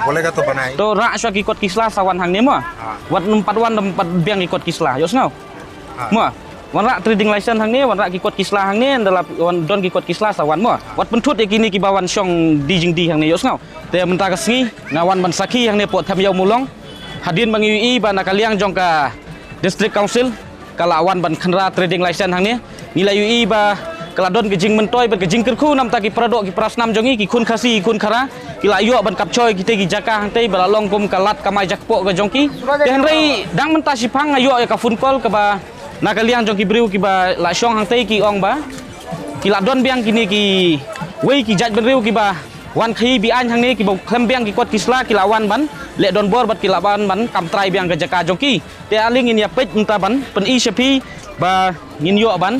बोलेगा तो बनाए तो rak sya ki kot kisla sawan hang ni mo wat numpat biang ki kot kisla yos ngau mo wan rak trading license hang ni wan rak ki kot kisla hang ni adalah wan don ki kot kisla sawan mo wat pentut kini ki bawan syong di jing di hang ni yos ngau te mentah kesngi ngawan ban saki hang ni pot tham yau mulong hadin bang ui ban nakaliang jong ka district council kalawan ban khandra trading license hang ni nilai ui ba keladon ke jing mentoy ban ke jing kerku nam ta ki pradok ki prasnam jongi ki kun khasi kun khara kila ayok ban kapcoy kita ki jaka hang tei balalong kum kalat kamai jakpo ke jongki te henrei dang mentah sipang ayok ka fun kol ke ba nakaliang jongki briu ki ba la syong hang tei ki ong ba kila don biang kini ki wei ki jaj benriu ki ba wan khi bi an hang ni ki bo klem biang ki kot kisla kila wan ban le don bor bat kila ban kam trai biang ke jaka jongki te aling in ya pej unta ban pen i sepi ba ngin yo ban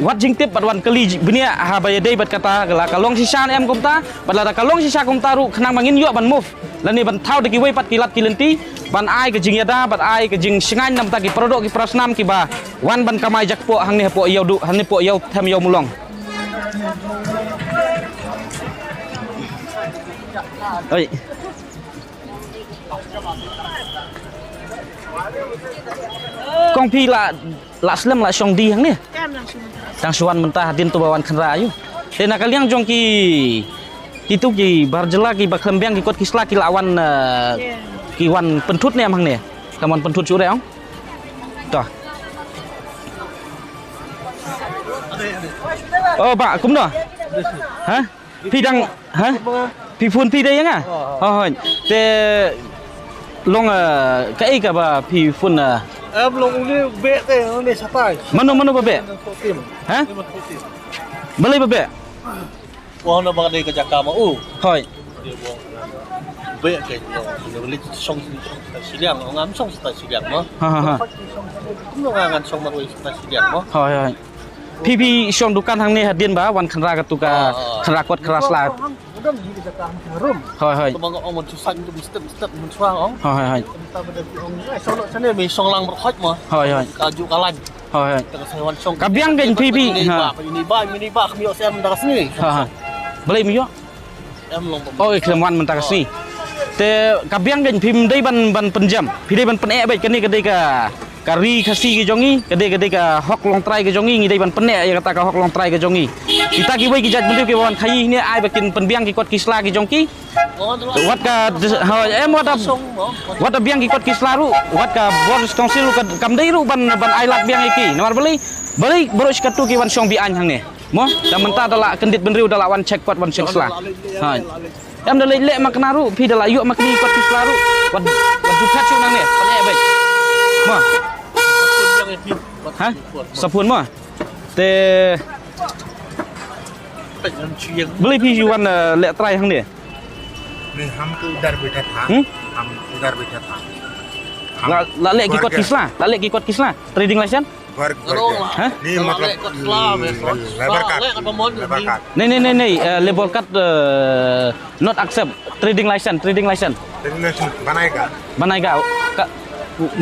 wat jing tip bat wan kali benia ha baya dei bat kata gala kalong sisa em komta bat la kalong sisa komta ru khnang mangin yo ban move lan ni ban thau de ki wei pat kilat kilenti ban ai ke jing yada bat ai ke jing singan nam ta ki produk ki prasnam ki ba wan ban kamai jakpo hang ni po yau du hang ni po yau tham yau mulong oi kong pi la slam la syong di hang ni tang suan mentah hadin tu bawan khandra ayu te nakaliang jong ki tu ki barjela ki bakhlembiang ki kot kisla ki lawan ki wan pentut ni amang ni kaman pentut sure ong toh oh ba kum no ha pi dang ha pi phun pi dei nga hoi te long kai ka ba pi phun em long ni be te ni satai mano babe ha balai babe wong na bang ke jaka ma hoi be ke ni beli song siliang ngam song siliang mo ha kum no ngan song ma siliang mo hoi pi syong dukan hang ni hadin ba wan khandra ka tu ka khandra kot keras la udah di jaka rum hoi bang ong tu san tu step mun suang ong hoi ta bada ong song sana mi song lang berkhot mo hoi kaju kalan hoi ta sawan song kabiang gen pi ha ini ba kami yo sem daras ni ha balai mi yo em long oh ikhlam wan mentah kasni te kabiang gen pim dei ban penjam pi dei ban pene baik kani kedai ka kari khasi ke jongi kedai ka hok long trai ke jongi ngidai ban pene ya kata ka hok long trai ke jongi kita ki wei ki jat bendu ke wan khai ni ai bakin penbiang ki kot kisla ki jongki wat ka em wat biang ki kot kisla ru wat ka board council ru kam dei ru ban ai lat biang iki nomor beli baru sekatu ki wan syong bi an hang ni mo da mentah dala kendit benriu dala wan check kot wan check sla ha em dala lek makna ru pi dala yuk makni kot kisla ru wat dukat chu nang ni pene baik mo ha sapun mo te beli pi yuan lek trai hang ni नहीं हम तो उधर बैठा था हम उधर बैठा था la lek ki kot kisla la lek ki kot kisla trading license work ha नहीं मतलब लेबर कार्ड नहीं label card not accept trading license regulation बनाएगा बनाएगा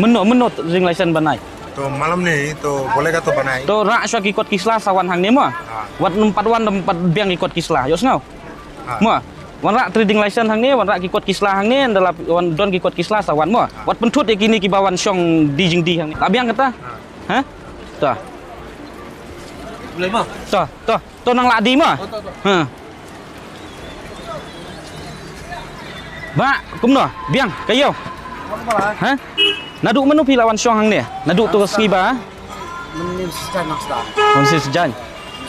meno trading license banai तो मालूम नहीं तो बोलेगा तो बनाए to rak sya ki kot kisla sawan hang ni mo wat numpat biang ki kot kisla yos ngau mo wan rak trading license hang ni wan rak ki kot kisla hang ni adalah wan don ki kot kisla sawan mo wat pentut kini ki bawan syong di jing di hang ni abiang kata ha toh boleh mah to nang ladi mo ha ba kum no biang kayo ha naduk menu pi lawan syong hang ni naduk tu ski ba menin sejan nak sta konsil sejan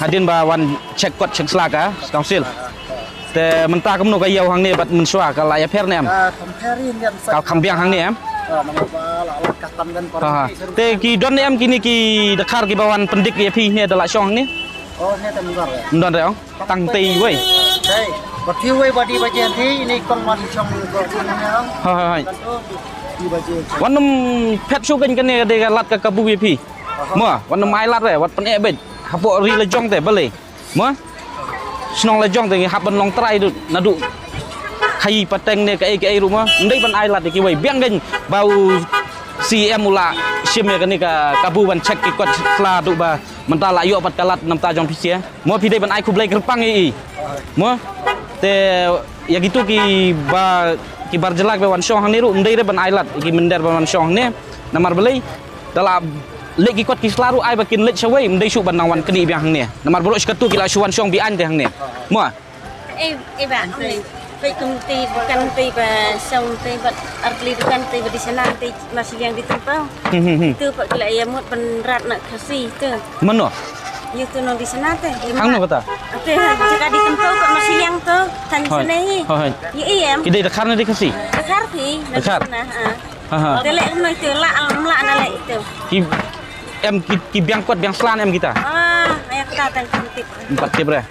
hadin ba wan check kot check slaka council te mentah kum no kayo hang ni bat mensua ka laya per ni am comparing yang ka kambiang hang ni am lalat custom dan te ki don ni am kini ki dekhar ki bawan pendik ye pi ni adalah syong ni oh ni tak murah ya ndon re ong tang ti wei hey bati wei badi bajian thi ini kon man chong ko ni ong hoi di bajian wan num pet su kan kene de lat ka kabu ye pi mo wan num ai lat re wat pen e bet hapo ri le jong te bale mo snong le jong te hap ban long trai du nadu khai pateng ne kai ru mo ndai ban ai lat ki wei biang gen bau CM mula sim ya kani ka kabu ban check ki kot sla du ba mentah la yo pat kalat nam ta jong pisia mo pi dei ban ai ku blai kerpang i mo te ya gitu ki bar jelak be wan syong hang ni ru mdai re ban ailat ki mender ban syong ni namar belai dalam lek ki kot ki slaru ai bakin lek shawai mdai shu ban nang wan keni biang hang ni namar bro skatu ki la shuan syong bi an te hang ni mo bạn này vậy công ty bukan ty và xong ty vật arli bukan ty di sana ty masih yang di tempat itu pak kala ya mut penrat nak kasih tu mano you tu no di sana teh hang no kata ate jika di tempat pak masih yang tu tan sana hi ya em ki dei dakar na dikasi dekar thi Dekar? ha Tele no itu la na le itu ki em ki biang kot biang slan em kita ayah kata tan tip 4 tip re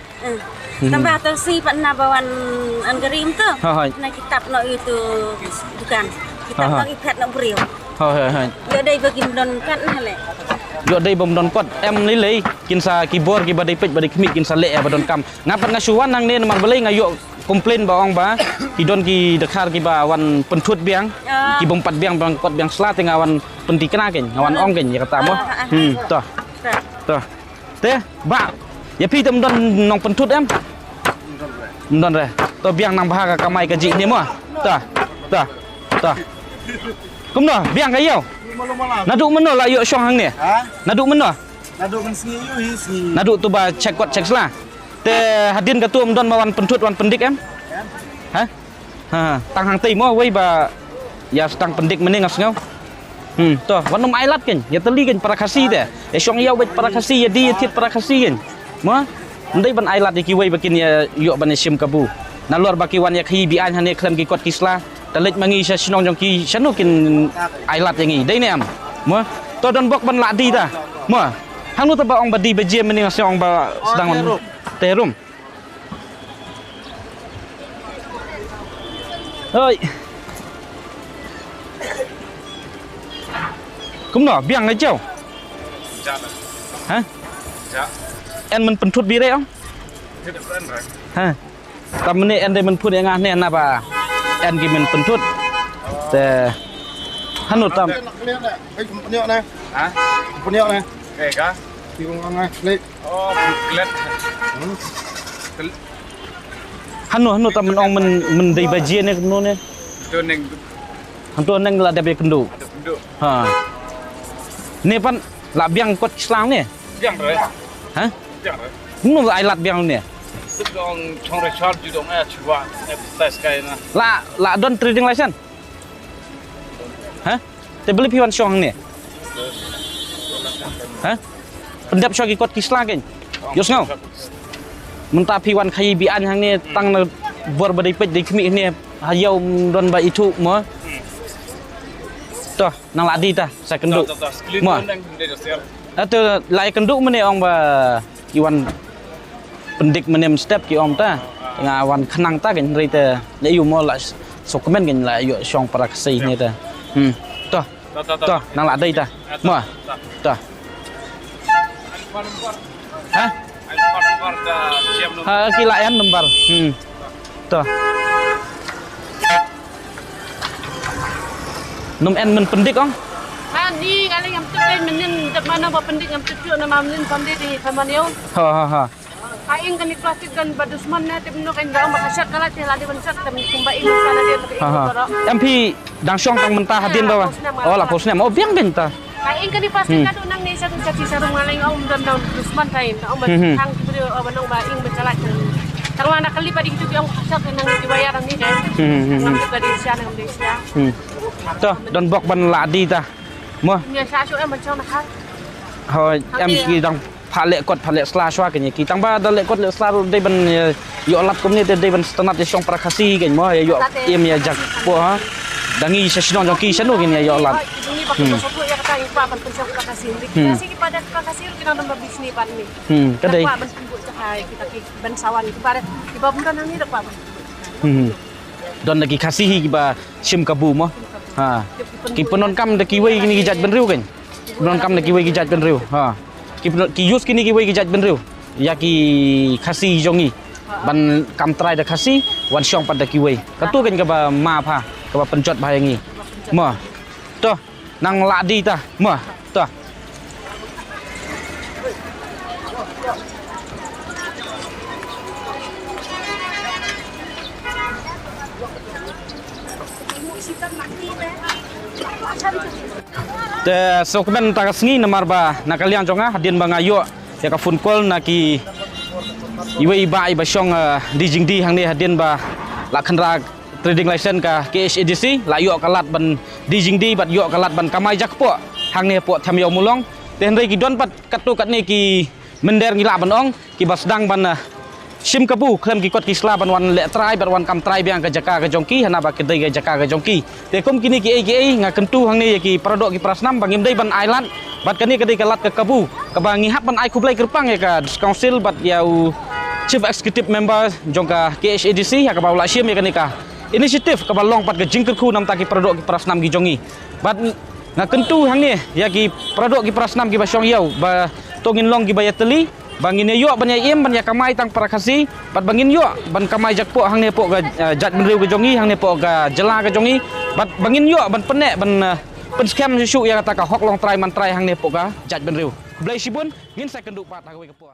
tambah tersi pak na bawan anggerim tu ha na kitab no itu bukan kitab no ikat no beriu ha ya dai bagi don kan hale yo dei bom don kot em ni lei kin sa keyboard ki badai pej badai khmi kin sa le ba don kam ngapat ngasuan nang ne namar belai ngayo komplain ba ong ba ki don ki dekar ki ba wan pentut biang ki bom pat biang bang kot biang sla tengah wan penti kena ken ngawan ong ken ya kata mo toh te ba ya pi tem don nong pentut em don re to biang nang baha ka kamai ka ji ni mo ta kum no biang ka yo naduk meno la yo syong hang ni naduk meno Naduk kan sini yu sini. naduk tu ba cek kot cek sla te hadin ka tu don bawan pentut wan pendik em ha tang hang tei mo wei ba ya stang pendik meni ngas ngau to wan nom ailat ken ya teli ken para kasi te e syong yau bet para kasi ya di tit para kasi ken mo ndai ban ailat ki wei bakin ya yo ban sim kabu nalor baki wan ya khi bi an hane klem ki kot kisla talit mangi sa sinong jong ki sanu kin ailat yangi dai ne am mo to don bok ban la di ta mo hang nu ta ba ong badi beje meni ngas ong ba sedang terum ơi cũng nó biang đấy chứ hả em mình phân thút bi đấy không hả tầm này em đây mình phút yang aneh na ba em ki mình phân thút te hanut tam Punya nè. Hả? Punya nè. Kayak kah? Bingung ngai. Lek. Oh, klet. hanut tam mình ong mình đi bajian này cũng nè hantu neng lah dia kendu ha ni pan la biang kot Islam ni Biang rồi. hả Biang rồi. nu la ailat biang ni Tức ông trong resort di dong ai cuba tes kayak na. la don trading license hả te beli piwan syong ni hả pendap syong kot Islam kan yos ngau mentah piwan khayi bi an hang ni tang na bor badai pej dei khmi ni hayau don ba itu mo toh nang ladi ta sa kenduk mo atau lai kenduk mene ong ba iwan pendik menem step ki om ta ngawan khenang ta kan rite le yu mo la sokomen kan la yo syong para kasih ni ta toh nang ladi ta mo toh ha ha kilayan lembar toh num en men pendik ong Ni kali yang penting menin mana bawa pendik yang tujuh nama menin pandai di Tamanio. ha Kain kan plastik kan badusman na timno kan dalam bahasa kalah teh ladi bensak tem kumbai sana dia pakai ha MP dang syong tang mentah hadin bawa oh la posnya mau biang benta kain kan plastik kan nang ni satu satu sarung maling om dan badusman kain om tang beri abanong baing bencalat kalau anak kali pada itu yang kasar nang dibayar ni kan nang juga di sana di sana toh don bok ban ladi ta mo ni saya em macam nak hồi em ki dang pha lệ kot pha lệ sla shwa ke ni ki tang ba da lệ kot lệ sla dei ban yo lat kom ni dei ban stanat de syong prakasi ke mo yo em ya jak po ha dangi sa sinong jong ki sanu ke ni yo lat ini pakai sesuatu yang kata ipa pan pensau kasih kasih kepada kasih kita nombor bisnis pan ni ke dei Pak ban tunggu cahaya kita ki ban sawan itu pada di bawah bulan ni dapat ban don lagi kasih ki ba sim kabu mo ha ki penon kam de ki wei ni ki jat ben riu kan penon kam de ki wei ki jat ben riu ha ki use kini ki wei ki jat ben riu ya ki kasih jongi ban kam trai de kasih wan syong pada ki wei katu kan ka ba ma pha ka ba pencot ba yangi mo toh nang ladi ta mo toh Te sokben tagasngi namar ba nakalian jonga hadin bangayo ya ka phone call naki iwe iba iba syong dijing di hang ni hadin ba la khandra trading license ka KHADC la yo kalat ban dijing di bat yo kalat ban kamai jak po hang ni po tham yo mulong te hendai ki don pat katu kat ni ki mender ngila ban ong ki basdang ban sim kabu klem ki kot ki sla ban wan le trai ban wan kam trai biang ka jaka ka jongki hana ba kedai ka jaka ka jongki te kom kini ki ai nga kentu hang ni ki produk ki prasnam bangim dei ban island bat kani kedai kalat ka kabu ka bangi hap ban ai kublai kerpang ya ka council bat yau chief executive member jongka KHADC ya ka baula sim ya kani ka inisiatif ka balong pat ka jingker khu nam ta ki produk ki prasnam ki jongi bat nga kentu hang ni ya ki produk ki prasnam ki ba syong yau ba tongin long ki bayateli bangin yo ban ya im ban ya kamai tang prakasi bat bangin yo ban kamai jak po hang ne po ga jat benriu ga jongi hang ne po ga jela ga jongi bat bangin yo ban penek ban pen scam su ya kata ka hok long trai man trai hang ne po ga jat benriu blai sibun ngin second pat ha ga po